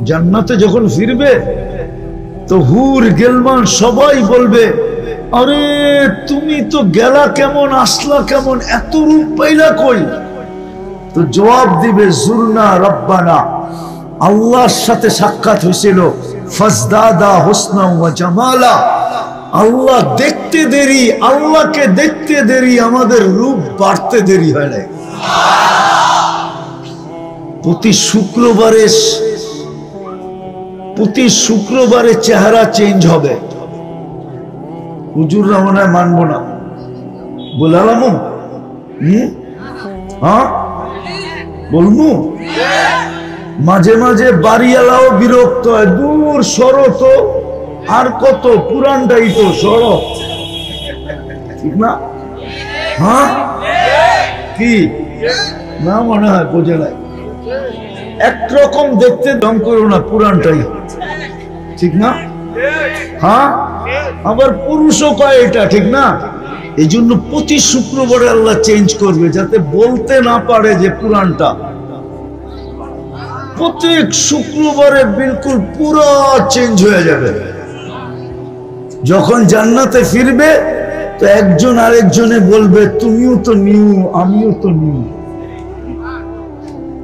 জান্নাতে যখন ফিরবে তো হুর গেলমান সবাই বলবে, আরে তুমি তো গেলা কেমন, আসলা কেমন, এত রূপ পাইলা কই? তো জবাব দিবে, জুরনা রব্বানা, আল্লাহর সাথে সাক্ষাৎ হয়েছিল, ফাজদাদা হুসনা ওয়া জামালা। আল্লাহ দেখতে দেরি, আল্লাহকে দেখতে দেরি, আমাদের রূপ বাড়তে দেরি হয় নাই। প্রতি শুক্রবারে চেহারা চেঞ্জ হবে। হুজুররা মনে হয় মানবো না, বলালাম হ্যাঁ বলবো। মাঝে মাঝে বাড়িওয়ালাও বিরক্ত হয়, দূর সরো তো, আর কত, পুরানটাই তো, সরো, ঠিক না? হ্যাঁ কি না মনে হয় বোঝে নাই, একরকম দেখতে দম করো না, পুরানটাই ঠিক না? হ্যাঁ আবার পুরুষও কয় এটা, ঠিক না? এই জন্য প্রতি শুক্রবারে আল্লাহ চেঞ্জ করবে, যাতে বলতে না পারে যে পুরানটা। প্রত্যেক শুক্রবারে বিলকুল পুরো চেঞ্জ হয়ে যাবে। যখন জান্নাতে ফিরবে তো একজন আরেকজনে বলবে, তুমিও তো নিউ, আমিও তো নিউ।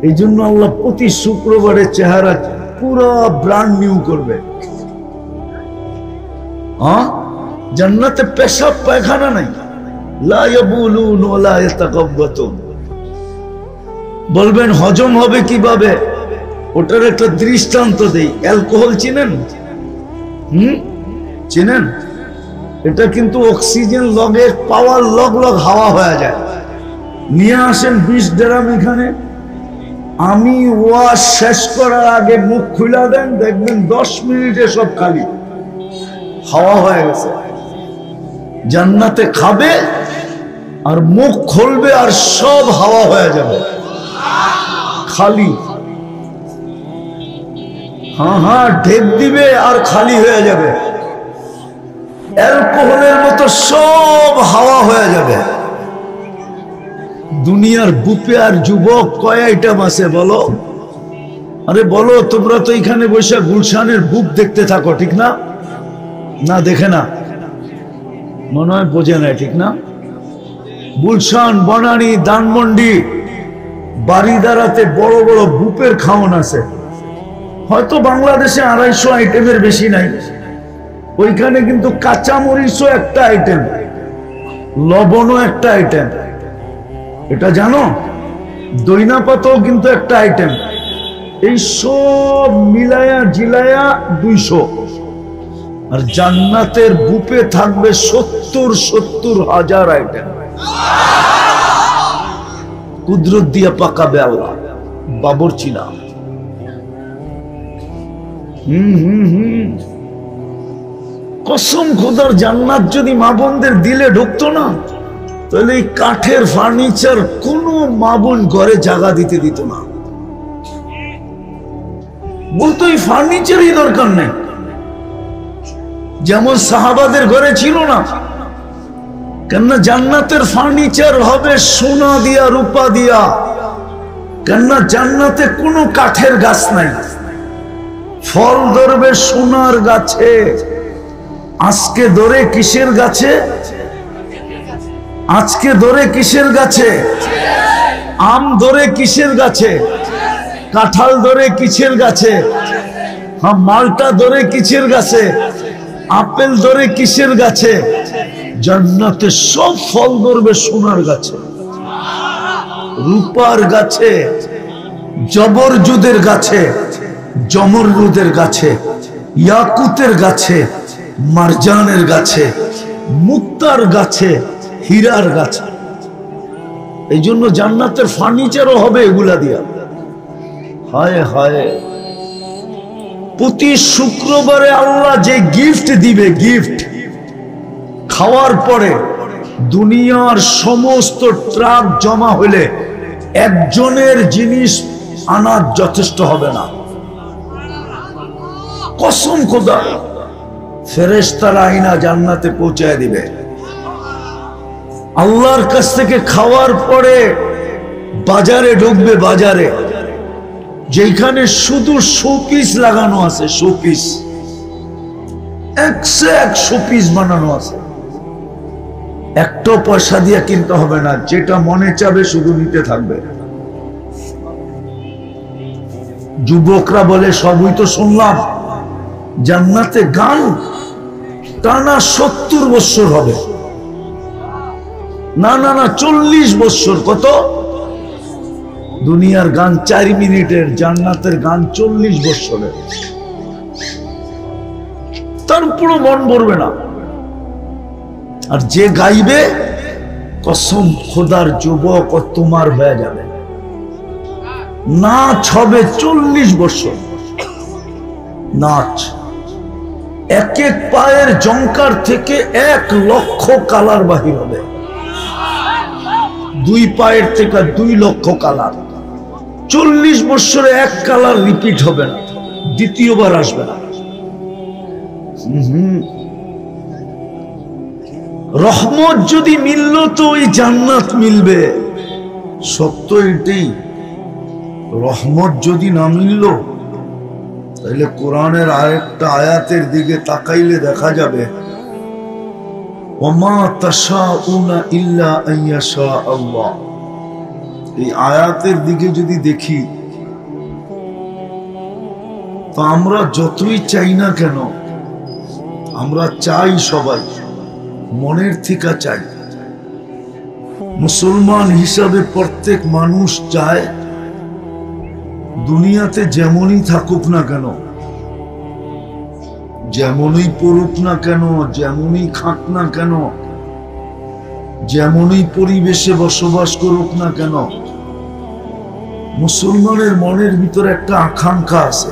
এই জন্য আল্লাহ প্রতি শুক্রবারে চেহারা পুরো ব্র্যান্ড নিউ করবে। জান্নাতে পেশাব পায়খানা নাই, লা ইয়াবুলুন ওয়া লা ইয়াতাকাব্বাতুন। বলবেন হজম হবে কিভাবে? ওটার একটা দৃষ্টান্ত দেই। অ্যালকোহল চিনেন? চিনেন? এটা কিন্তু অক্সিজেন লগে পাওয়ার লগ লগ হাওয়া হয়ে যায়। নিয়ে আসেন 20 ড্রাম এখানে, আমি ওয়াশ শেষ করার আগে মুখ খুলে দেন, দেখবেন 10 মিনিটে সব খালি হাওয়া হয়ে গেছে। জান্নাতে খাবে আর মুখ খুলবে আর সব হাওয়া হয়ে যাবে, খালি। হ্যাঁ ঢেক দিবে আর খালি হয়ে যাবে, অ্যালকোহলের মতো সব হাওয়া হয়ে যাবে। দুনিয়ার বুপে আর যুবক কয় আইটেম আছে বলো? আরে বলো, তোমরা তো এখানে বসে গুলশানের বুক দেখতে থাকো, ঠিক না? না দেখে না, মনে হয় বোঝে না, ঠিক না? গুলশান, বনানী, ধানমন্ডি, বাড়িদারাতে বড় বড় বুপের খাওয়ান আছে। হয়তো বাংলাদেশে 250 আইটেমের বেশি নাই। ওইখানে কিন্তু কাঁচামরিচও একটা আইটেম, লবণও একটা আইটেম, এটা জানো? দইনা পাতাও কিন্তু একটা আইটেম। এই সব মিলায়া জিলায়া 200। আর জান্নাতের বুপে থাকবে 70 হাজার আইটেম। কুদরত দিয়া পাকাবে আল্লাহ, বাবরচি না। কসম খোদার, জান্নাত যদি মা বোনদের দিলে ঢুকতো না, তাহলে এই কাঠের ফার্নিচার কোনো মা বোন ঘরে জায়গা দিতে দিত না। বলতো এই ফার্নিচারই দরকার নেই। যেমন সাহাবাদের ঘরে ছিল না, কেননা জান্নাতের ফার্নিচার হবে সোনা দিয়া, রূপা দিয়া। কেননা জান্নাতে কোনো কাঠের গাছ নাই, ফল ধরবে সোনার গাছে। আজকে ধরে কিসের গাছে? আজকে ধরে কিসের গাছে? আম ধরে কিসের গাছে? কাঁঠাল ধরে কিসের গাছে? হ্যাঁ, মালটা ধরে কিসের গাছে? আপেল ধরে কিসের গাছে? জান্নাতে সব ফল ধরবে সোনার গাছে, রূপার গাছে, জবরজুদের গাছে, জমরুদের গাছে, ইয়াকুতের গাছে, মারজানের গাছে, মুক্তার গাছে, হীরার গাছে। এই জন্য জান্নাতের ফার্নিচারও হবে এগুলা দিয়া। হায় হায়, প্রতি শুক্রবারে আল্লাহ যে গিফট দিবে, গিফট খাওয়ার পরে দুনিয়ার সমস্ত ট্রাক জমা হলে একজনের জিনিস আনার যথেষ্ট হবে না। কসম খোদা, ফেরেশতারা আইনা জান্নাতে পৌঁছায় দিবে। আল্লাহর কাছ থেকে খাওয়ার পরে বাজারে ঢুকবে, বাজারে যেখানে শুধু শোপিস লাগানো আছে, শোপিস, 101 শোপিস বানানো আছে। একটা পয়সা দিয়ে কিনতে হবে না, যেটা মনে চাবে শুধু নিতে থাকবে। যুবকরা বলে সবই তো শুনলাম, জান্নাতে গান টানা 70 বছর হবে। না না না, 40 বছর। কত? দুনিয়ার গান 4 মিনিটের, জান্নাতের গান 40 বছরের। তারপরও মন ভরবে না। আর যে গাইবে, কসম খোদার যুবক ও তোমার হয়ে যাবে। নাচ হবে 40 বছর, নাচ। এক এক পায়ের জঙ্কার থেকে 1 লক্ষ কালার বাহির হবে। 2 পায়ের থেকে 2 লক্ষ কালার। 40 বছরে 1 কালার রিপিট হবে না, দ্বিতীয়বার আসবে না। রহমত যদি মিলল তো ওই জান্নাত মিলবে, সত্য এটাই। রহমত যদি না মিলল, তাহলে কোরআনের আরেকটা আয়াতের দিকে তাকাইলে দেখা যাবে, ওমা তাশাউনা ইল্লা আইয়াশা আল্লাহ। এই আয়াতের দিকে যদি দেখি, তো আমরা যতই চাই না কেন, আমরা চাই সবাই, মনের থেকে চাই। মুসলমান হিসাবে প্রত্যেক মানুষ চায় দুনিয়াতে যেমনই থাকুক না কেন, যেমনই পড়ুক না কেন, যেমনই খাক না কেন, যেমনই পরিবেশে বসবাস করুক না কেন, মুসলমানের মনের ভিতরে একটা আকাঙ্ক্ষা আছে।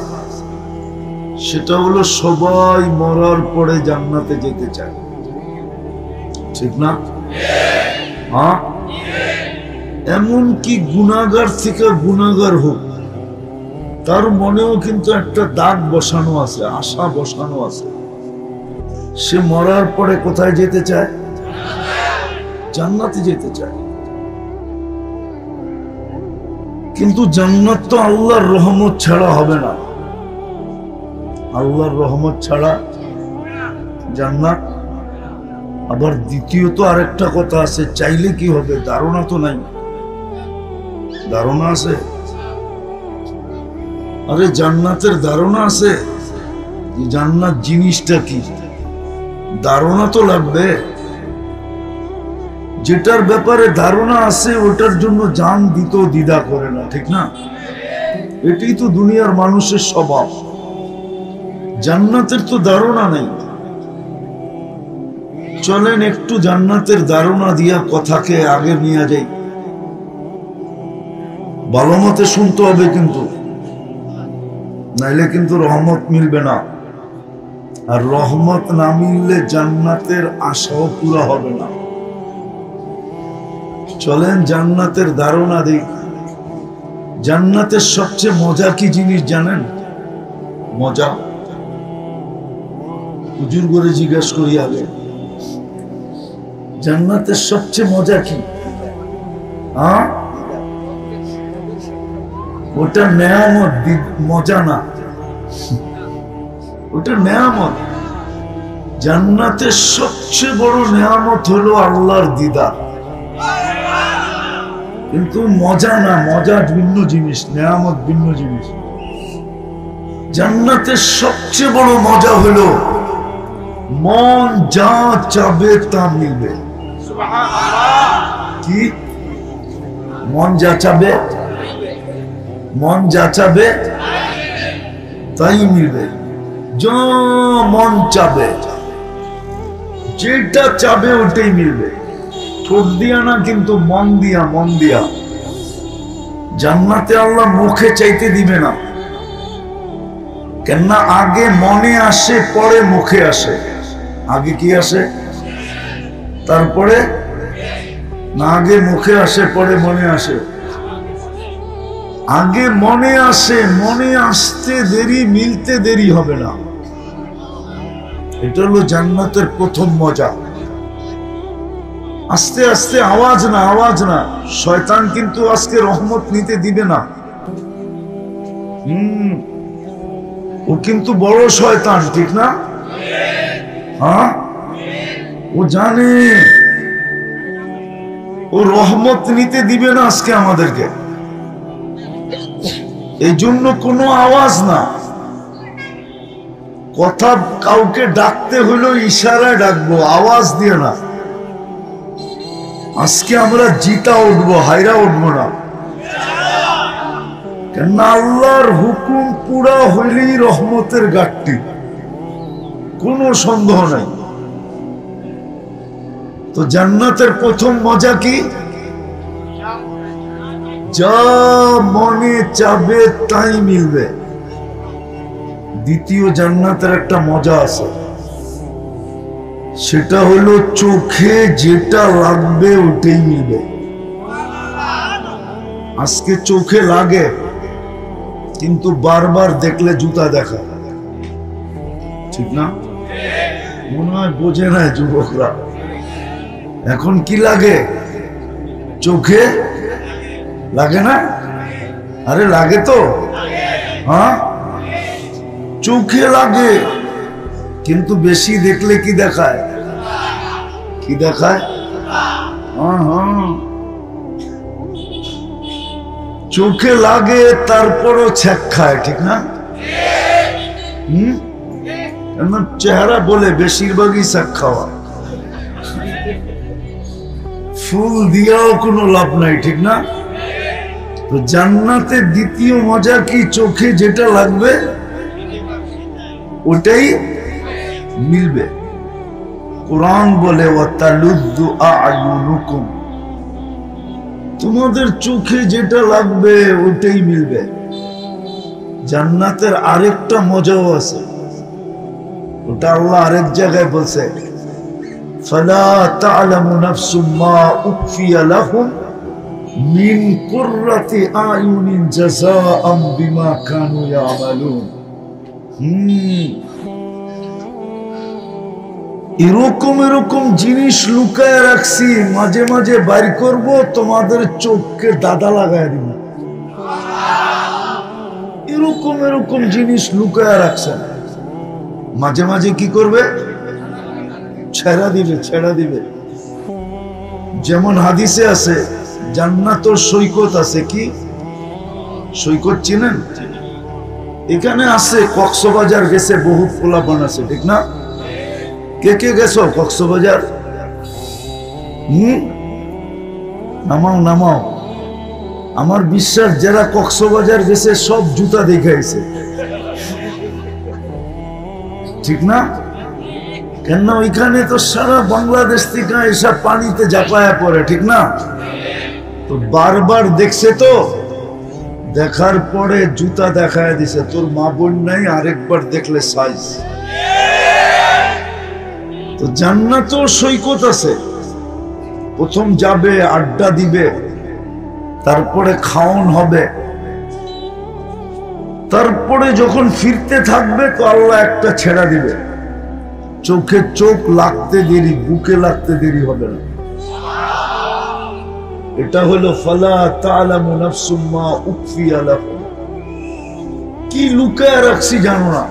সেটা হলো সবাই মরার পরে জান্নাতে যেতে চায়। ঠিক না? হ্যাঁ, এমনকি গুনাহগার থেকে গুনাহগার হোক, তার মনেও কিন্তু একটা দাগ বসানো আছে, আশা বসানো আছে। সে মরার পরে কোথায় যেতে চায়? জান্নাতে যেতে চায়। কিন্তু জান্নাত তো আল্লাহর রহমত ছাড়া হবে না। আল্লাহর রহমত ছাড়া জান্নাত। আবার দ্বিতীয়ত আরেকটা কথা আছে, চাইলে কি হবে? ধারণা তো নাই। ধারণা আছে? আরে জান্নাতের ধারণা আছে, জান্নাত জিনিসটা কি, ধারণা তো লাগবে। যেটার ব্যাপারে ধারণা আছে ওটার জন্য জান দিতেও দ্বিধা করে না, ঠিক না? এটাই তো দুনিয়ার মানুষের স্বভাব। জান্নাতের তো ধারণা নেই। চলেন একটু জান্নাতের ধারণা দিয়া কথাকে আগে নিয়ে যাই। ভালো মতে শুনতে হবে কিন্তু, নাইলে কিন্তু রহমত মিলবে না। আর রহমত না মিললে জান্নাতের আশাও পুরা হবে না। চলেন জান্নাতের ধারণা দিই। জান্নাতের সবচেয়ে মজা কি জিনিস জানেন? মজা হুজুর করে জিজ্ঞাসা করি আগে, জান্নাতের সবচেয়ে মজা কি? হ্যাঁ, ওটা নেয়ামত, মজা না, ওটা নেয়ামত। জান্নাতের সবচেয়ে বড় নেয়ামত হলো আল্লাহর দিদার। কিন্তু মজা না, মজা ভিন্ন জিনিস, নেয়ামত ভিন্ন জিনিস। জান্নাতের সবচেয়ে বড় মজা হলো মন যা চাবে তা মিলবে। কি? মন যা চাবে, মন যা চাবে তাই মিলবে। যা মন চাবে, যেটা চাবে ওটাই মিলবে। ঠোঁট দিয়া না, কিন্তু মন দিয়া, মন দিয়া। জান্নাতে আল্লাহ মুখে চাইতে দিবে না, কেননা আগে মনে আসে পরে মুখে আসে। আগে কি আসে? তারপরে না, আগে মুখে আসে পরে মনে আসে। আগে মনে আসে, মনে আসতে দেরি, মিলতে দেরি হবে না। এটা হলো জান্নাতের প্রথম মজা। আস্তে আস্তে, আওয়াজ না, আওয়াজ না। শয়তান কিন্তু আজকে রহমত নিতে দিবে না। ও কিন্তু বড় শয়তান, ঠিক না? হ্যাঁ, ও জানে ও রহমত নিতে দিবে না আজকে আমাদেরকে। এই জন্য কোনো আওয়াজ না, কথা কাউকে ডাকতে হলো ইশারায় ডাকবো, আওয়াজ দিয়ে না। আজকে আমরা জিতা উঠবো, হাইরা উঠবো না। কেন আল্লাহর হুকুম পুরা হইলেই রহমতের ঘাটতি, কোনো সন্দেহ নাই। তো জান্নাতের প্রথম মজা কি? যা মনে চাবে তাই মিলবে। দ্বিতীয় জান্নাতের একটা মজা আছে, সেটা হলো চোখে যেটা লাগবে ওটাই মিলবে। আজকে চোখে লাগে কিন্তু বারবার দেখলে জুতা দেখা, ঠিক না? মনে হয় বোঝে না যুবকরা। এখন কি লাগে? চোখে লাগে না? আরে লাগে তো, হ্যাঁ চোখে লাগে, কিন্তু বেশি দেখলে কি দেখায়? কি দেখায়? হ্যাঁ হ্যাঁ, চোখে লাগে তারপরও ছ্যাক খায়, ঠিক না? চেহারা বলে বেশিরভাগই ছ্যাক খাওয়া, ফুল দিয়াও কোনো লাভ নাই, ঠিক না? তো জান্নাতের দ্বিতীয় মজা কি? চোখে যেটা লাগবে ওটাই মিলবে। কোরআন বলে ওয়াতালুদ্দু আ'য়ুনুকুম, তোমাদের চোখে যেটা লাগবে ওটাই মিলবে। জান্নাতের আরেকটা মজাও আছে, ওটা আল্লাহ আরেক জায়গায় বলছে, ফালা তা'লামু নাফসুম মা উখফিয়া লাহুম মিন কুররাতি আ'য়ুনিন জাযাআম বিমা কানু ইয়ামালুন। এরকম এরকম জিনিস লুকায় রাখছি, মাঝে মাঝে বাইর করব, তোমাদের চোখকে দাদা লাগায় দিব। এরকম এরকম জিনিস লুকায় রাখছেন, মাঝে মাঝে কি করবে? ছেড়া দিবে, ছেড়া দিবে। যেমন হাদিসে আছে জান্নাতের সৈকত আছে। কি সৈকত চিনেন? এখানে আছে, কক্সবাজার গেছে বহুত পোলাপান আছে, ঠিক না? কে কে গেছো কক্সবাজার? নামাও নামাও। আমার বিশ্বাস যারা কক্সবাজার গেছে সব জুতা দেখাইছে, ঠিক না? কেন ওইখানে তো সারা বাংলাদেশ থেকে এসব পানিতে ঝাঁপায়া পড়ে, ঠিক না? তো বারবার দেখছে, তো দেখার পরে জুতা দেখায় দিছে, তোর মা বোন নাই, আরেকবার দেখলে সাইজ। তো জান্নাতেও সৈকত আছে। প্রথম যাবে, আড্ডা দিবে, তারপরে খাওন হবে, তারপরে যখন ফিরতে থাকবে তো আল্লাহ একটা ছেড়া দিবে, চোখে চোখ লাগতে দেরি, বুকে লাগতে দেরি হবে না। এটা হলো ফালা তা'লামু নাফসুম মা উখফিয়া লাহুম, কি লুকায় রাখছি জানো না,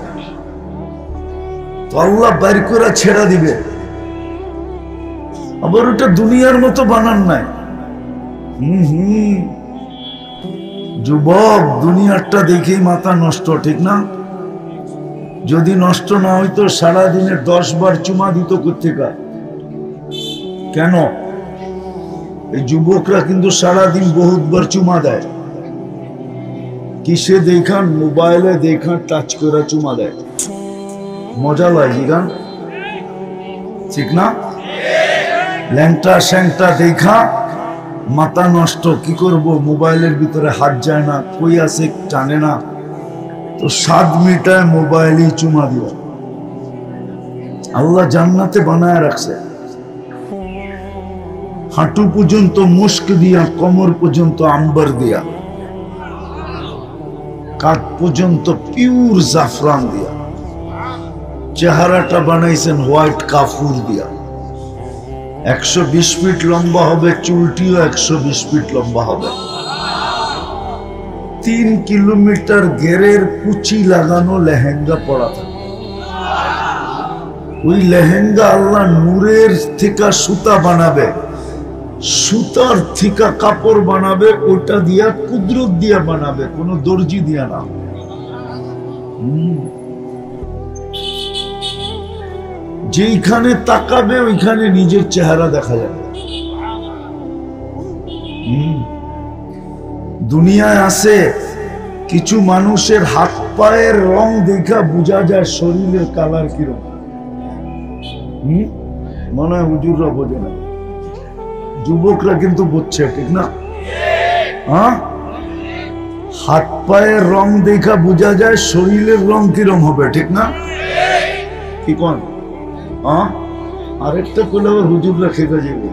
তো আল্লাহ বাইর করে ছেড়া দিবে। আবার ওটা দুনিয়ার মতো বানান নাই। যুবক, দুনিয়ারটা দেখেই মাথা নষ্ট, ঠিক না? যদি নষ্ট না হইতো সারাদিনে 10 বার চুমা দিত কোত্থেকা? কেন? এই যুবকরা কিন্তু সারাদিন বহুতবার চুমা দেয়। কিসে দেখান? মোবাইলে দেখান, টাচ করে চুমা দেয়, মজা লাগে গান, ঠিক না? ল্যাংটা স্যাংটা দেখা মাথা নষ্ট। কি করব? মোবাইলের ভিতরে হাত যায় না, কই আছে টানে না, তো 7 মিটার মোবাইলই চুমা দিও। আল্লাহ জান্নাতে বানায় রাখছে, হাঁটু পর্যন্ত মুস্ক দিয়া, কোমর পর্যন্ত আম্বার দিয়া, কাঁধ পর্যন্ত পিওর জাফরান দিয়া, চেহারাটা বানাইছেন হোয়াইট কাফুর দিয়া। 120 ফিট লম্বা হবে, চুলটিও 120 ফিট লম্বা হবে। 3 কিলোমিটার গেরের কুচি লাগানো লেহেঙ্গা পরা থাকে। ওই লেহেঙ্গা আল্লাহ নূরের থেকে সুতা বানাবে, সুতার থেকে কাপড় বানাবে, ওটা দিয়া কুদরত দিয়া বানাবে, কোনো দর্জি দিয়া না। যেইখানে তাকাবে ওইখানে নিজের চেহারা দেখা যাবে। দুনিয়ায় আছে কিছু মানুষের হাত পায়ের রং দেখা বোঝা যায় শরীরের কালার কিরকম। মনে হয় হুজুররা বোঝে না, যুবকরা কিন্তু বুঝছে, ঠিক না? হ্যাঁ, হাত পায়ের রং দেখা বোঝা যায় শরীরের রং কিরম হবে, ঠিক না? কি কোন? আরেকটা করলে আবার হুজুররা খেপে যাবে,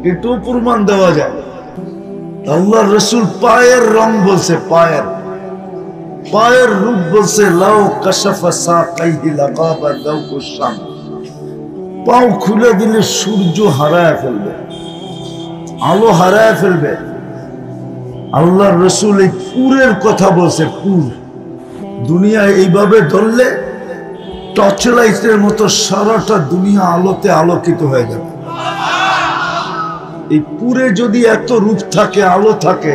এটাও প্রমাণ দেওয়া যায়। আল্লাহ রসুল পায়ের রং বলছে, পায়ের রূপ বলছে, লাউ কাশাফা সাকাইহি লাগাবা দাউকুশ শামস। পাও খুলে দিলে সূর্য হারায় ফেলবে, আলো হারায় ফেলবে। আল্লাহ রসুল এই পুরের কথা বলছে, পুর। দুনিয়া এইভাবে ধরলে টর্চ লাইটের মতো সারাটা দুনিয়া আলোতে আলোকিত হয়ে যাবে। এই পুরে যদি এত রূপ থাকে, আলো থাকে,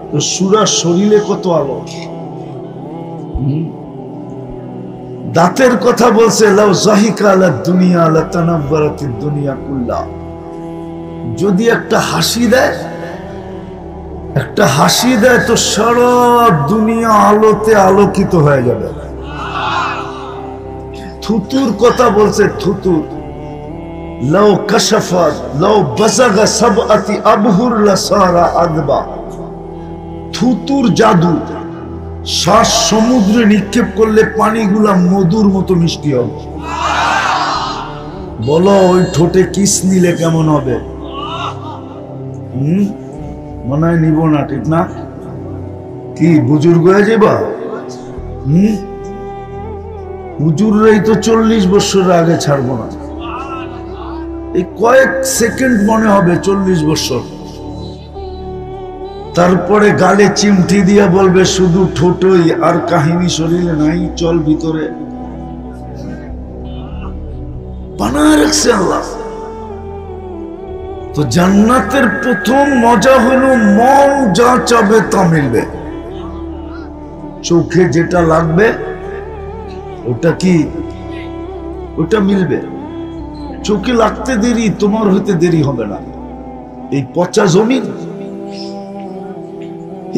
তো সূরার শরীরে কত আলো। দাঁতের কথা বলছে, লাউ যাহিকা আলা দুনিয়া লাতানাব্বারাতিদ দুনিয়া কুল্লা। যদি একটা হাসি দেয় তো সারা দুনিয়া আলোতে আলোকিত হয়ে যাবে। থুতুর কথা বলছে, থুতুর, লাউ কাশাফা লাউ বাসাগা সাবআতি আবহুর লাসারা আদবা। থুতুর জাদু, শ্বাস সমুদ্রে নিক্ষেপ করলে পানিগুলা মধুর মতো মিষ্টি হবে। বলো ওই ঠোঁটে কিস নিলে কেমন হবে? মনে হয় নিব না, ঠিক না? কি বুজুর্গ হয়ে যাবা? হুজুররাই তো 40 বছর আগে ছাড়বো না। এই কয়েক সেকেন্ড মনে হবে 40 বছর। তারপরে গালে চিমটি দিয়া বলবে শুধু ঠোঁটই, আর কাহিনী শরীরে নাই, চল ভিতরে। বানায় রাখছে আল্লাহ। তো জান্নাতের প্রথম মজা হলো মন যা চাবে তা মিলবে। চোখে যেটা লাগবে ওটা কি, ওটা মিলবে। চোখে লাগতে দেরি, তোমার হইতে দেরি হবে না। এই পচা জমিন।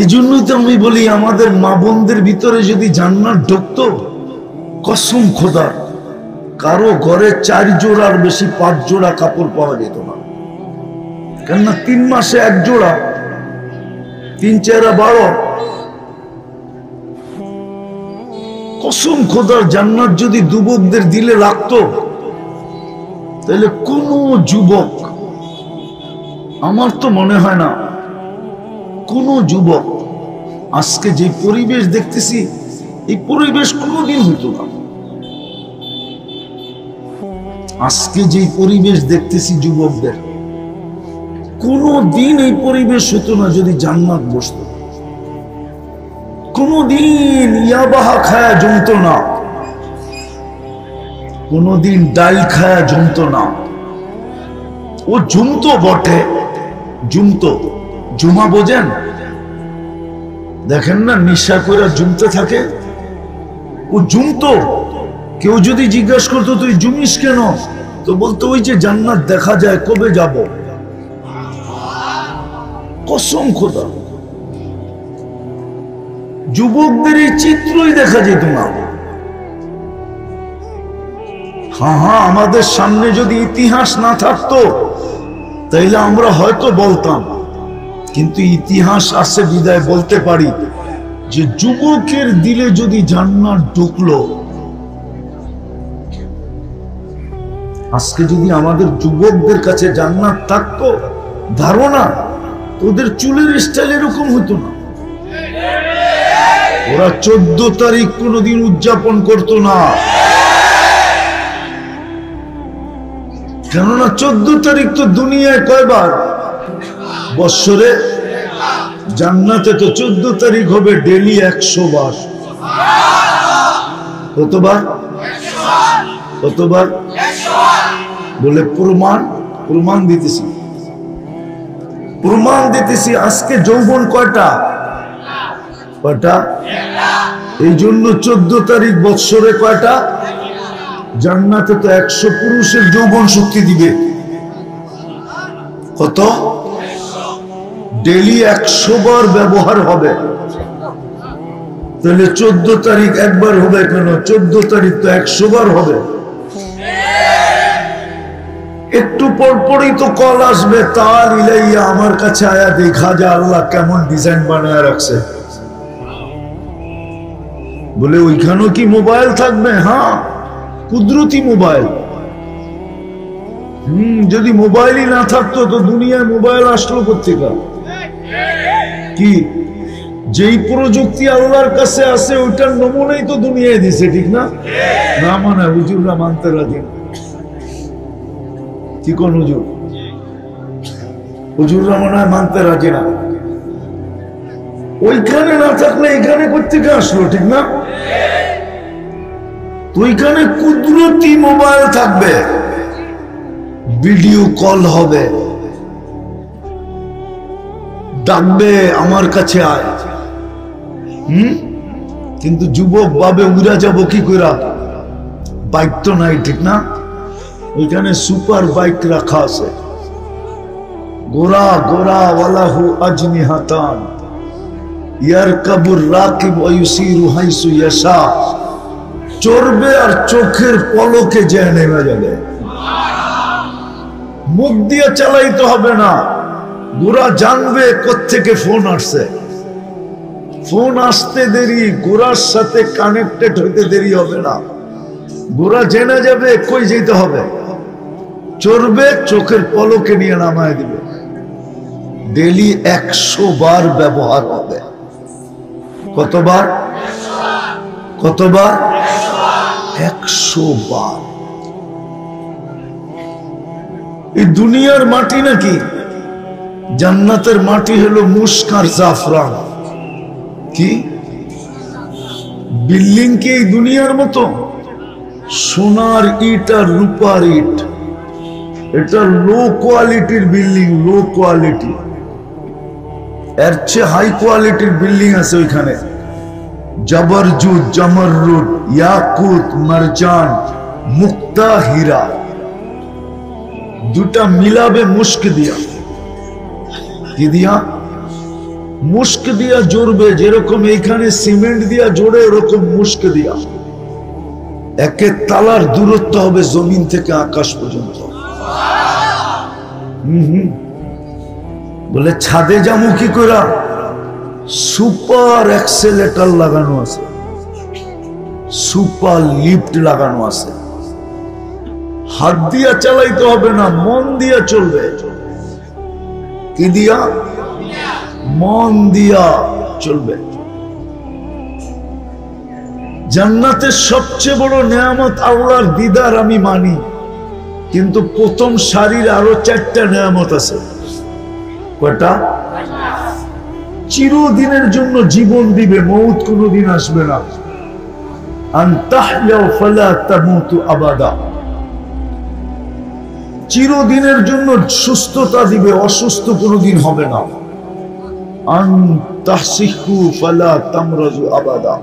এই জন্যই তো আমি বলি, আমাদের মা বোনদের ভিতরে যদি জান্নাত ঢুকতো, কসম খোদার কারো ঘরে 4 জোড়ার বেশি 5 জোড়া কাপড় পাওয়া যেত না। কেননা 3 মাসে 1 জোড়া, 3 4 12। কসম খোদার জান্নাত যদি যুবকদের দিলে লাগতো, তাহলে কোন যুবক, আমার তো মনে হয় না কোন যুবক, আজকে যে পরিবেশ দেখতেছি এই পরিবেশ কোনোদিন হইতো না। আজকে যে পরিবেশ দেখতেছি যুবকদের, কোনদিন এই পরিবেশ হতো না যদি জান্নাত বসতো। কোনদিন ইয়াবাহা খায়া জমতো না, কোনদিন ডাল খায়া জমতো না। ও জমতো বটে, জমতো, জুমা বোঝেন? দেখেন না নিশা করে জমতে থাকে, ও জমতো। কেউ যদি জিজ্ঞাসা করতো তুই জুমিস কেন, তো বলতো ওই যে জান্নাত দেখা যায়, কবে যাব। কসম খোদা, যুবকদের এই চিত্রই দেখা যেত না। হ্যাঁ, আমাদের সামনে যদি ইতিহাস না থাকতো তাইলে আমরা হয়তো বলতাম, কিন্তু ইতিহাস আছে বিদায় বলতে পারি যে যুবকের দিলে যদি জান্নাত ঢুকলো। আজকে যদি আমাদের যুবকদের কাছে জান্নাত থাকতো, ধারণা ওদের চুলের স্টাইল এরকম হতো না। ওরা 14 তারিখ কোনোদিন উদযাপন করতো না, কেননা 14 তারিখ তো দুনিয়ায় কয়বার বৎসরে? জান্নাতে তো 14 তারিখ হবে ডেলি 100 বার। কতবার? কতবার? বলে প্রমাণ। প্রমাণ দিতেছি, প্রমাণ দিতেছি। আজকে যৌবন কয়টা? কয়টা? এই জন্য 14 তারিখ বৎসরে কয়টা? জান্নাতে তো 100 পুরুষের যৌবন শক্তি দিবে। কত? ডেলি 100 বার ব্যবহার হবে। তাহলে 14 তারিখ একবার হবে কেন? 14 তারিখ তো 100 বার হবে। একটু পরপরই তো কল আসবে, তার ইলাইয়া, আমার কাছে আয়া দেখা যা আল্লাহ কেমন ডিজাইন বানায় রাখছে। বলে ওইখানেও কি মোবাইল থাকবে? হ্যাঁ, কুদরতি মোবাইল। যদি মোবাইলই না থাকতো তো দুনিয়ায় মোবাইল আসলো কোথেকে? কি যেই প্রযুক্তি আল্লাহর কাছে আছে ওইটার নমুনাই তো দুনিয়ায় দিছে, ঠিক না? না মানে হুজুররা মানতে রাজি না। কি কোন হুজুর? হুজুররা মনে হয় মানতে রাজি না। ওইখানে না থাকলে এখানে কোথেকে আসলো, ঠিক না? তো ওইখানে কুদরতি মোবাইল থাকবে, ভিডিও কল হবে, ডাকবে আমার কাছে আয়। কিন্তু যুবক ভাবে উড়া যাব কি কইরা? বাইক তো নাই, ঠিক না? ওইখানে সুপার বাইক রাখা আছে, গোরা গোরা ওয়ালাহু আজনিহাতান ইয়ারকাবুর রাকিব ওয়া ইউসিরু হাইসু ইয়াশা। চড়বে আর চোখের পলকে যে নেমে যাবে। মুখ দিয়ে চালাইতে হবে না, গোরা জানবে কোত্থেকে ফোন আসছে। ফোন আসতে দেরি, গোরার সাথে কানেক্টেড হইতে দেরি হবে না। গোরা জেনে যাবে কই যেতে হবে, চড়বে, চোখের পলকে নিয়ে নামায় দিবে। ডেলি 100 বার ব্যবহার হবে। কতবার? কতবার? 100 বার। এই দুনিয়ার মাটি নাকি? জান্নাতের মাটি হলো মুশক আর জাফরান। কি বিল্ডিং কি এই দুনিয়ার মতো? সোনার ইট আর রূপার ইট। এটা লো কোয়ালিটির বিল্ডিং, লো কোয়ালিটি। এর চেয়ে হাই কোয়ালিটির বিল্ডিং আছে ওইখানে। জবরজুদ, জমররুদ, ইয়াকুত, মারজান, মুক্তা, হীরা, দুটা মিলাবে মুস্ক দিয়া। কি দিয়া? মুস্ক দিয়া জড়বে। যেরকম এইখানে সিমেন্ট দিয়া জোড়ে, ওরকম মুস্ক দিয়া। একের তালার দূরত্ব হবে জমিন থেকে আকাশ পর্যন্ত। বলে ছাদে যাবো কি করে? সুপার এক্সেলেটর লাগানো আছে, সুপার লিফট লাগানো আছে। হাত দিয়া চালাইতে হবে না, মন দিয়া চলবে। কি দিয়া? মন দিয়া চলবে। জান্নাতের সবচেয়ে বড় নেয়ামত আল্লাহর দিদার আমি মানি, কিন্তু প্রথম সারির আরো 4টা নেয়ামত আছে। কয়টা? চিরদিনের জন্য জীবন দিবে, মৌত কোনোদিন আসবে না। আনতাহইয়া ফালা তামুতু আবাদা। চিরদিনের জন্য সুস্থতা দিবে, অসুস্থ কোনোদিন হবে না। আনতাহসিহু ফালা তামরাজু আবাদা।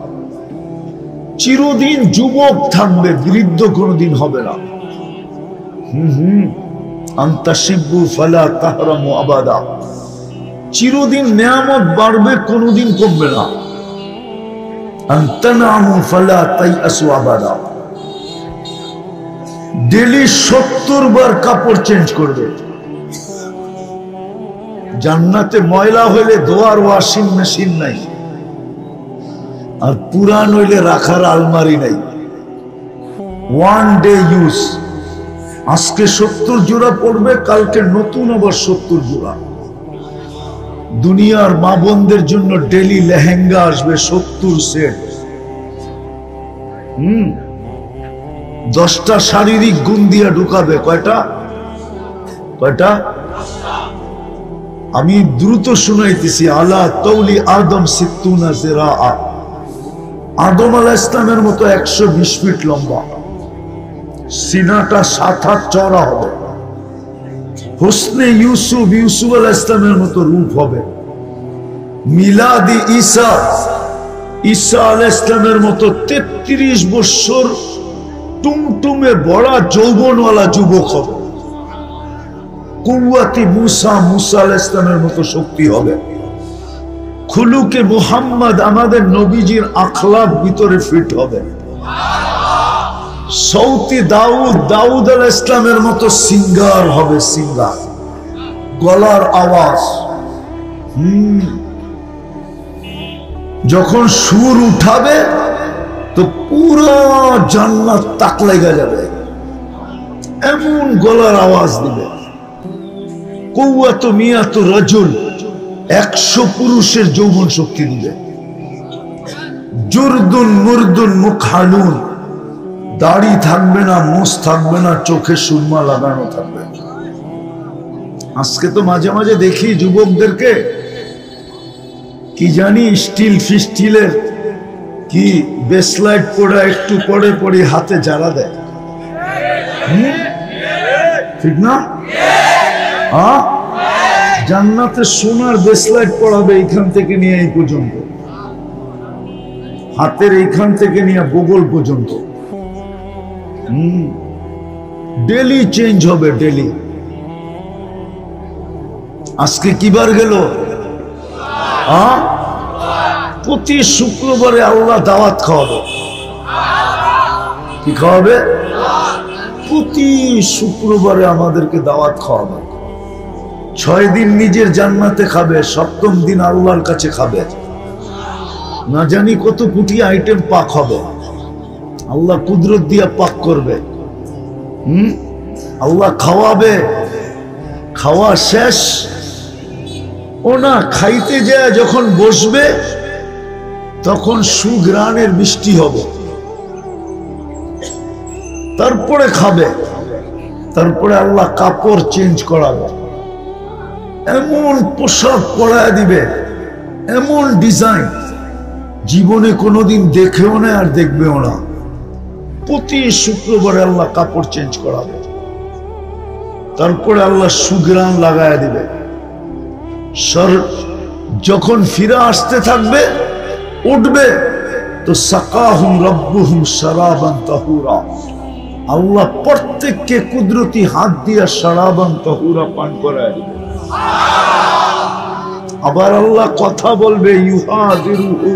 চিরদিন যুবক থাকবে, বৃদ্ধ কোনোদিন হবে না। আনতাশিবু ফালা তাহরামু আবাদা। চিরদিন নেয়ামত বাড়বে, কোনোদিন কমবে না। আনতানামু ফালা তাইয়াসু আবাদা। ডেলি 70 বার কাপড় চেঞ্জ করবে। জান্নাতে ময়লা হইলে ধোয়ার ওয়াশিং মেশিন নাই, আর পুরান হইলে রাখার আলমারি নাই। 1 ডে ইউজ। আজকে 70 জোড়া পড়বে, কালকে নতুন আবার 70 জোড়া। দুনিয়ার মা বোনদের জন্য ডেলি লেহেঙ্গা আসবে 70 সেট। 10টা শারীরিক গুণ দিয়া ঢুকাবে। কয়টা? কয়টা? আমি দ্রুত শুনাইতেছি। আলা তৌলি আদম সিত্তুনা জিরা, আদম আলাইহিস সালামের মতো 120 ফিট লম্বা, সিনাটা 7 হাত চওড়া হবে। হুসনে ইউসুফ, ইউসুফ আলাইহিস সালামের মতো রূপ হবে। মিলাদি ঈসা, ঈসা আলাইহিস সালামের মতো 33 বছর টুমটুমে বড় যৌবনওয়ালা যুবক হবে। কুওয়াতি মুসা, মুসা আলাইহিস সালামের মতো শক্তি হবে। খুলুকে মুহাম্মদ, আমাদের নবীজির আখলাক ভিতরে ফিট হবে। সৌতি দাউদ, দাউদ আলাইহিস সালামের মতো সিঙ্গার হবে, সিঙ্গার, গলার আওয়াজ। যখন সুর উঠাবে তো পুরো জান্নাত তাক লেগে যাবে, এমন গলার আওয়াজ দিবে। কুওয়াত মিয়াতু রাজুল, 100 পুরুষের যৌবন শক্তি দিবে। জুরদুন মুরদুন মুখানুন, দাড়ি থাকবে না, মুছ থাকবে না, চোখে সুরমা লাগানো থাকবে। আজকে তো মাঝে মাঝে দেখি যুবকদেরকে কি জানি স্টিল ফিস্টিলের কি বেসলাইট পড়া, একটু পরে পরে হাতে জ্বালা দেয়, ঠিক না? জান্নাতে সোনার বেসলাইট পড়াবে এইখান থেকে নিয়ে এই পর্যন্ত, হাতের এইখান থেকে নিয়ে বগল পর্যন্ত। ডেলি চেঞ্জ হবে, ডেলি। আজকে কি বার গেল? প্রতি শুক্রবারে আল্লাহ দাওয়াত খাওয়াবে। কি খাওয়াবে? প্রতি শুক্রবারে আমাদেরকে দাওয়াত খাওয়াবে। 6 দিন নিজের জান্নাতে খাবে, 7ম দিন আল্লাহর কাছে খাবে। না জানি কত কোটি আইটেম পাক হবে, আল্লাহ কুদরত দিয়া পাক করবে। আল্লাহ খাওয়াবে। খাওয়া শেষ ও না, খাইতে যায় যখন বসবে তখন সুঘ্রাণের বৃষ্টি হবে, তারপরে খাবে, তারপরে আল্লাহ কাপড় চেঞ্জ করাবে, এমন পোশাক পরায় দিবে, এমন ডিজাইন জীবনে কোনোদিন দেখেও না আর দেখবেও না। প্রতি শুক্রবারে আল্লাহ কাপড় চেঞ্জ করাবে, তারপরে আল্লাহ সুঘ্রাণ লাগায় দিবে। যখন ফিরে আসতে থাকবে, উঠবে তো সাকাহুম রব্বুহুম শারাবান তাহুরা, আল্লাহ প্রত্যেককে কুদরতি হাত দিয়া শারাবান তাহুরা পান করায় দিবে। আবার আল্লাহ কথা বলবে, ইউহাদিরুহু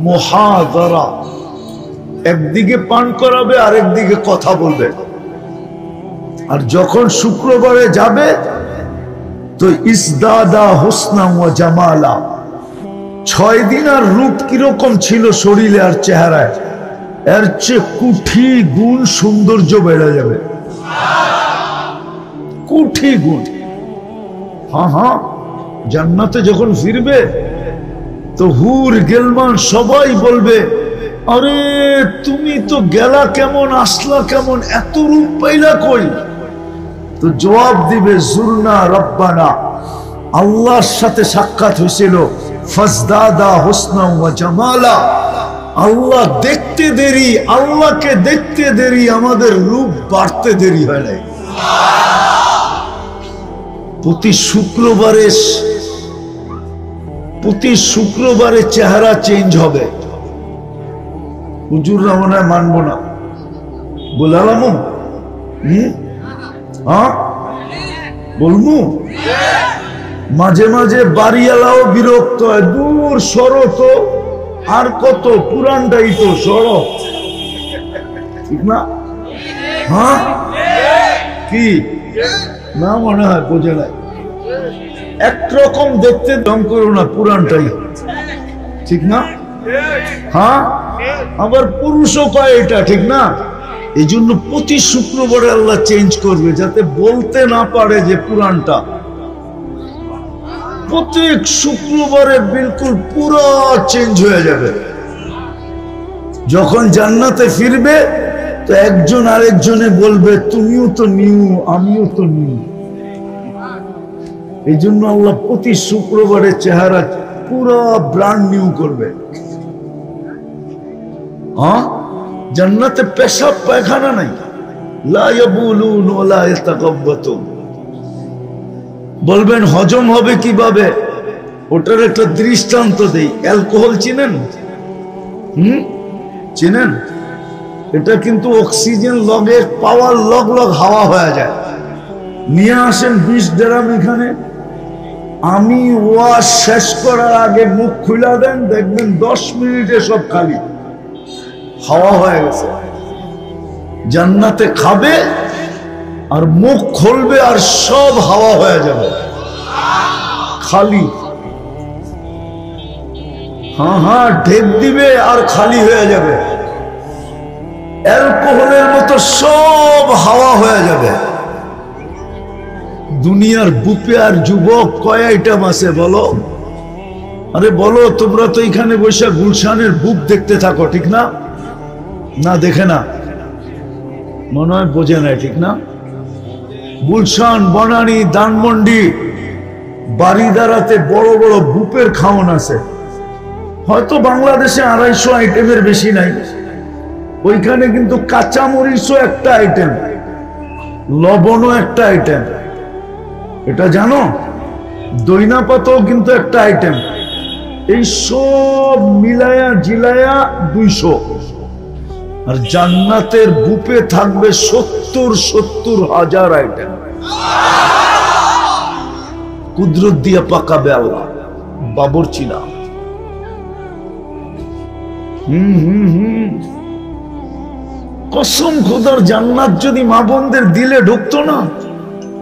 মুহাদারা, একদিকে পান করাবে আর একদিকে কথা বলবে। আর যখন শুক্রবারে যাবে তো ইসদাদা হুসনা ওয়া জামালা, 6 দিন আর রূপ কিরকম ছিল শরীরে আর চেহারায়, এর চেয়ে কোটি গুণ সৌন্দর্য বেড়ে যাবে, কোটি গুণ। হ্যাঁ, জান্নাতে যখন ফিরবে তো হুর গেলমান সবাই বলবে, আরে তুমি তো গেলা কেমন, আসলা কেমন, এত রূপ পাইলা কই? তো জবাব দিবে, জুরনা রব্বানা, আল্লাহর সাথে সাক্ষাৎ হয়েছিল, ফাজদাদা হুসনা ওয়া জামালা, আল্লাহ দেখতে দেরি, আল্লাহকে দেখতে দেরি, আমাদের রূপ বাড়তে দেরি হয় নাই। প্রতি শুক্রবারে চেহারা চেঞ্জ হবে। হুজুররা মনে হয় মানবো না, বলালাম বলবো। মাঝে মাঝে বাড়িওয়ালাও বিরক্ত হয়, দূর সরো তো, আর কত, পুরানটাই তো, সরো, ঠিক না? কি না মনে হয় বোঝে নাই, একরকম দেখতে দম করো না, পুরানটাই, ঠিক না? আবার পুরুষও পায় এটা, ঠিক না? এই জন্য প্রতি শুক্রবারে আল্লাহ চেঞ্জ করবে, যাতে বলতে না পারে যে পুরানটা। প্রত্যেক শুক্রবারে বিলকুল পুরো চেঞ্জ হয়ে যাবে। যখন জান্নাতে ফিরবে তো একজন আরেকজনে বলবে, তুমিও তো নিউ, আমিও তো নিউ। এই জন্য আল্লাহ প্রতি শুক্রবারে চেহারা পুরো ব্র্যান্ড নিউ করবে। হ্যাঁ, জান্নাতে পেশাব পায়খানা নাই। লা ইয়াবুলুন ওয়ালা ইয়াতাকাব্বাতুন। বলবেন হজম হবে কিভাবে? ওটার একটা দৃষ্টান্ত দেই। অ্যালকোহল চিনেন? চিনেন? এটা কিন্তু অক্সিজেন লগে পাওয়ার লগ লগ হাওয়া হয়ে যায়। নিয়ে আসেন 20 ড্রাম এখানে, আমি ওয়াজ শেষ করার আগে মুখ খুলে দেন, দেখবেন 10 মিনিটে সব খালি হাওয়া হয়ে গেছে। জান্নাতে খাবে আর মুখ খুলবে আর সব হাওয়া হয়ে যাবে, খালি। হ্যাঁ, ঢেক দিবে আর খালি হয়ে যাবে। অ্যালকোহলের মতো সব হাওয়া হয়ে যাবে। দুনিয়ার বুপে আর যুবক কয় আইটেম আছে বলো? আরে বলো, তোমরা তো এখানে বসে গুলশানের বুক দেখতে থাকো, ঠিক না? না দেখে না, মনে হয় বোঝে না, ঠিক না? গুলশান, বনানী, ধানমন্ডি, বাড়িদারাতে বড় বড় বুপের খাওন আছে। হয়তো বাংলাদেশে 250 আইটেমের বেশি নাই। ওইখানে কিন্তু কাঁচামরিচও একটা আইটেম, লবণও একটা আইটেম, এটা জানো? দইনা পাতাও কিন্তু একটা আইটেম। এই সব মিলায়া জিলায়া 200। আর জান্নাতের বুপে থাকবে 70 হাজার আইটেম। কুদরত দিয়ে পাকাবে আল্লাহ, বাবুর্চি না। কসম খোদার, জান্নাত যদি মা বোনদের দিলে ঢুকতো না,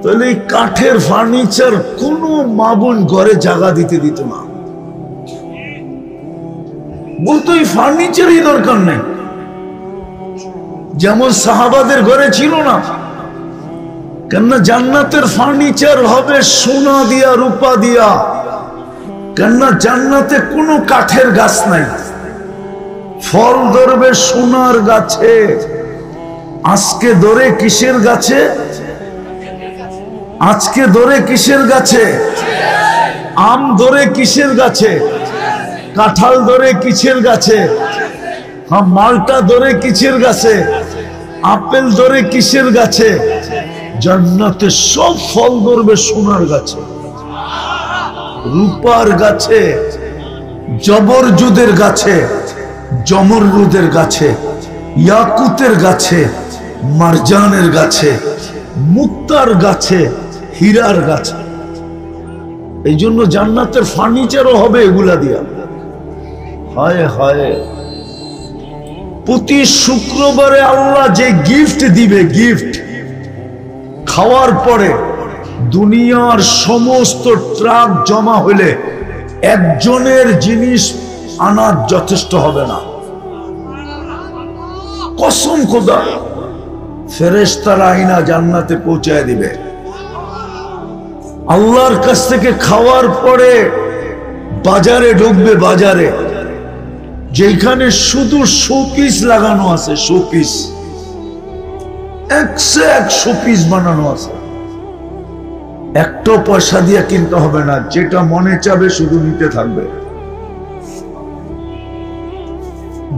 তাহলে এই কাঠের ফার্নিচার কোনো মা বোন ঘরে জায়গা দিতে দিত না। বলতো এই ফার্নিচারই দরকার নেই। যেমন সাহাবাদের ঘরে ছিল না, কেননা জান্নাতের ফার্নিচার হবে সোনা দিয়া, রূপা দিয়া। কেননা জান্নাতে কোনো কাঠের গাছ নাই, ফল ধরবে সোনার গাছে। আজকে ধরে কিসের গাছে? আজকে ধরে কিসের গাছে? আম ধরে কিসের গাছে? কাঁঠাল ধরে কিসের গাছে? হ্যাঁ, মালটা ধরে কিসের গাছে? আপেল ধরে কিসের গাছে? জান্নাতে সব ফল ধরবে সোনার গাছে, রূপার গাছে, জবরজুদের গাছে, জমরুদের গাছে, ইয়াকুতের গাছে, মারজানের গাছে, মুক্তার গাছে, হীরার গাছে। এই জন্য জান্নাতের ফার্নিচারও হবে এগুলা দিয়া। হায় হায়, প্রতি শুক্রবারে আল্লাহ যে গিফট দিবে, গিফট খাওয়ার পরে দুনিয়ার সমস্ত ট্রাক জমা হলে একজনের জিনিস আনার যথেষ্ট হবে না। কসম খোদা, ফেরেশতারা আইনা জান্নাতে পৌঁছায় দিবে। আল্লাহর কাছ থেকে খাওয়ার পরে বাজারে ঢুকবে, বাজারে যেখানে শুধু শোপিস লাগানো আছে, শোপিস 101 শোপিস বানানো আছে। একটা পয়সা দিয়ে কিনতে হবে না, যেটা মনে চাবে শুধু নিতে থাকবে।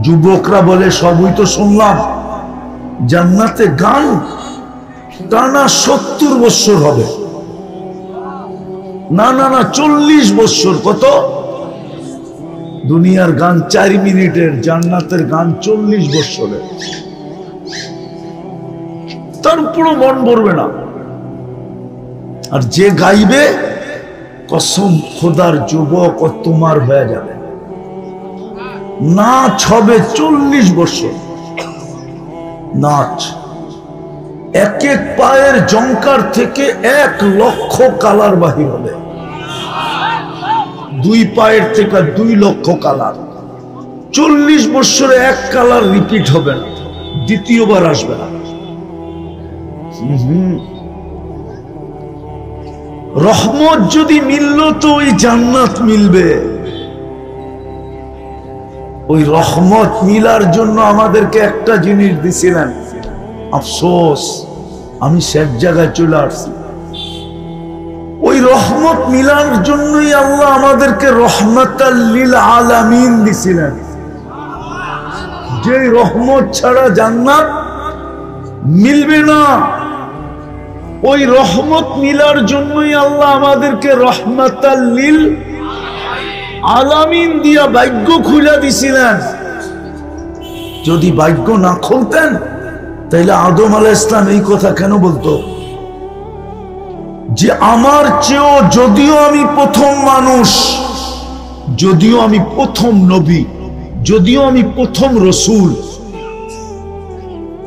যুবকরা বলে, সবই তো শুনলাম, জান্নাতে গান টানা 70 বছর হবে। না না না, 40 বছর। কত? দুনিয়ার গান 4 মিনিটের, জান্নাতের গান 40 বছরের। তারপরও মন ভরবে না। আর যে গাইবে, কসম খোদার যুবক ও তোমার হয়ে যাবে। নাচ হবে 40 বছর, নাচ। এক এক পায়ের জঙ্কার থেকে 1 লক্ষ কালার বাহির হবে। 2 পায়ের থেকে 2 লক্ষ কালার। 40 বছরে 1 কালার রিপিট হবে না, দ্বিতীয়বার আসবে না। রহমত যদি মিলল তো ওই জান্নাত মিলবে। ওই রহমত মিলার জন্য আমাদেরকে একটা জিনিস দিছিলেন, আফসোস আমি শেষ জায়গায় চলে আসছি। ওই রহমত মিলার জন্যই আল্লাহ আমাদেরকে রহমাতাল লিল আলামিন দিছিলেন। যে রহমত ছাড়া জান্নাত মিলবে না, ওই রহমত মিলার জন্যই আল্লাহ আমাদেরকে রহমাতাল লিল আলামিন দিয়া ভাগ্য খুলে দিছিলেন। যদি ভাগ্য না খুলতেন তাইলে আদম আলাইহিস সালাম এই কথা কেন বলতো যে আমার চেয়েও, যদিও আমি প্রথম মানুষ, যদিও আমি প্রথম নবী, যদিও আমি প্রথম রসুল,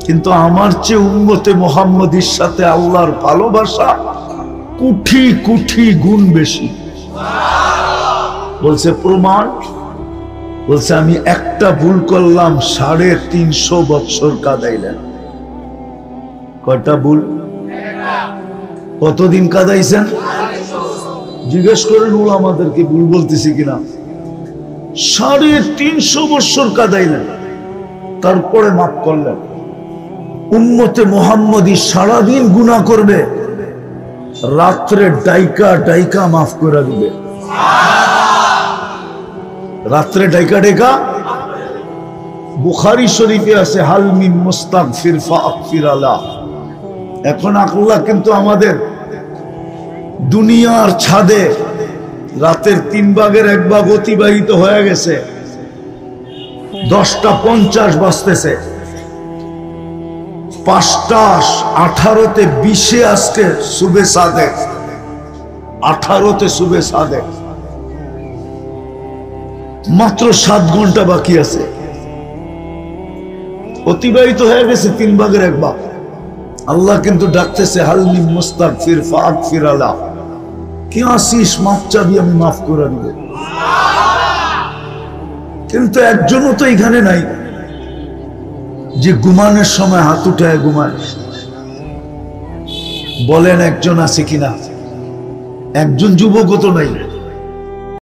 কিন্তু আমার চেয়ে উম্মতে মুহাম্মদীর সাথে আল্লাহর ভালোবাসা কোটি কোটি গুণ বেশি। বলছে প্রমাণ, বলছে আমি একটা ভুল করলাম 350 বছর কাঁদাইলেন। কয়টা ভুল? কতদিন কাঁদাইছেন? জিজ্ঞেস করেন ওলামাদেরকে ভুল বলতেছি কিনা। 350 বছর কাঁদাইলেন, তারপরে মাফ করলেন। উম্মতে মুহাম্মদী সারাদিন গুনাহ করবে, রাত্রে ডাইকা ডাইকা মাফ করে দিবে। রাত্রে ডাইকা ডাইকা। বুখারী শরীফে আছে হাল মিন মুস্তাগফির ফাগফির আলা। এখন আল্লাহ কিন্তু আমাদের দুনিয়ার ছাদে রাতের 3 ভাগের 1 ভাগ অতিবাহিত হয়ে গেছে, 10টা 50 বাজতেছে, 5টা 18-20 আজকে সুবে সাদেক, 18 সুবে সাদেক, মাত্র 7 ঘন্টা বাকি আছে। অতিবাহিত হয়ে গেছে 3 ভাগের 1 ভাগ। আল্লাহ কিন্তু ডাকতেছে হাল মিন মুস্তাগফির ফাগফির আলা। কি আসিস, মাফ চাবি, আমি মাফ করে দিব। কিন্তু একজনও তো এখানে নাই যে ঘুমানোর সময় হাত উঠায় ঘুমায়। বলেন একজন আছে কিনা? একজন যুবকও তো নাই।